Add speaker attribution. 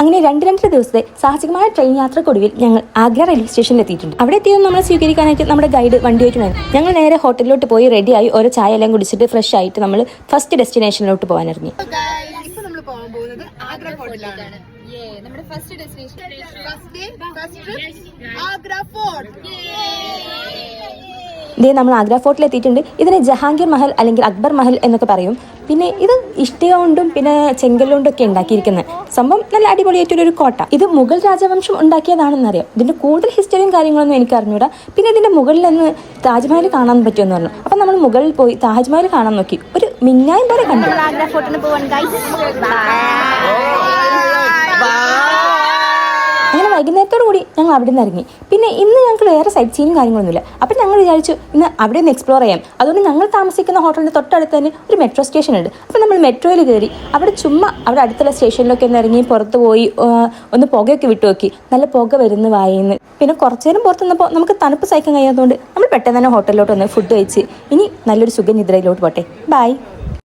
Speaker 1: അങ്ങനെ 2 ദിവസത്തെ സാഹസികമായ ട്രെയിൻ യാത്രക്കൊടുവിൽ ഞങ്ങൾ ആഗ്ര റെയിൽവേ സ്റ്റേഷനിൽ എത്തിയിട്ടുണ്ട്. അവിടെ എത്തിയത് നമ്മളെ സ്വീകരിക്കാനായിട്ട് നമ്മുടെ ഗൈഡ് വണ്ടിയായിട്ടുണ്ടായിരുന്നു. ഞങ്ങൾ നേരെ ഹോട്ടലിലോട്ട് പോയി റെഡിയായി ഓരോ ചായ എല്ലാം കുടിച്ചിട്ട് ഫ്രഷ് ആയിട്ട് നമ്മൾ ഫസ്റ്റ് ഡെസ്റ്റിനേഷനിലോട്ട് പോകാൻ ഇറങ്ങി.
Speaker 2: നമ്മുടെ ഫസ്റ്റ് ഡെസ്റ്റിനേഷൻ
Speaker 1: ഇതേ നമ്മൾ ആഗ്ര ഫോർട്ടിൽ എത്തിയിട്ടുണ്ട്. ഇതിനെ ജഹാംഗീർ മഹൽ അല്ലെങ്കിൽ അക്ബർ മഹൽ എന്നൊക്കെ പറയും. പിന്നെ ഇത് ഇഷ്ടിക കൊണ്ടും പിന്നെ ചെങ്കല്ലുകൊണ്ടും ഒക്കെ ഉണ്ടാക്കിയിരിക്കുന്നത് സംഭവം നല്ല അടിപൊളിയായിട്ടൊരു കോട്ട. ഇത് മുഗൾ രാജവംശം ഉണ്ടാക്കിയതാണെന്നറിയാം. ഇതിന്റെ കൂടുതൽ ഹിസ്റ്ററിയും കാര്യങ്ങളൊന്നും എനിക്ക് അറിഞ്ഞൂടാ. പിന്നെ ഇതിന്റെ മുകളിൽ നിന്ന് താജ്മഹൽ കാണാൻ പറ്റുമെന്ന് പറഞ്ഞു. അപ്പം നമ്മൾ മുകളിൽ പോയി താജ്മഹൽ കാണാൻ നോക്കി. ഒരു മിന്നായം പോലെ കണ്ടു.
Speaker 2: ആഗ്ര ഫോർട്ടിന് പോവാൻ
Speaker 1: അങ്ങനെ വൈകുന്നേരത്തോടു കൂടി ഞങ്ങൾ അവിടെ നിന്ന് ഇറങ്ങി. പിന്നെ ഇന്ന് ഞങ്ങൾക്ക് വേറെ സൈറ്റ് സീനും കാര്യങ്ങളൊന്നുമില്ല. അപ്പം ഞങ്ങൾ വിചാരിച്ചു ഇന്ന് അവിടെ നിന്ന് എക്സ്പ്ലോർ ചെയ്യാം. അതുകൊണ്ട് ഞങ്ങൾ താമസിക്കുന്ന ഹോട്ടലിൻ്റെ തൊട്ടടുത്ത് തന്നെ ഒരു മെട്രോ സ്റ്റേഷൻ ഉണ്ട്. അപ്പം നമ്മൾ മെട്രോയിൽ കയറി അവിടെ ചുമ്മാ അവിടെ അടുത്തുള്ള സ്റ്റേഷനിലൊക്കെ ഒന്ന് ഇറങ്ങി പുറത്ത് പോയി ഒന്ന് പുകയൊക്കെ വിട്ടു നോക്കി. നല്ല പുക വരുന്നു വായിന്ന്. പിന്നെ കുറച്ചു നേരം പുറത്ത് നിന്നപ്പോൾ നമുക്ക് തണുപ്പ് സഹിക്കാൻ കഴിയാത്തതുകൊണ്ട് നമ്മൾ പെട്ടെന്ന് തന്നെ ഹോട്ടലിലോട്ട് വന്ന് ഫുഡ് കഴിച്ച് ഇനി നല്ലൊരു സുഖനിദ്രയിലോട്ട് പോട്ടെ. ബൈ.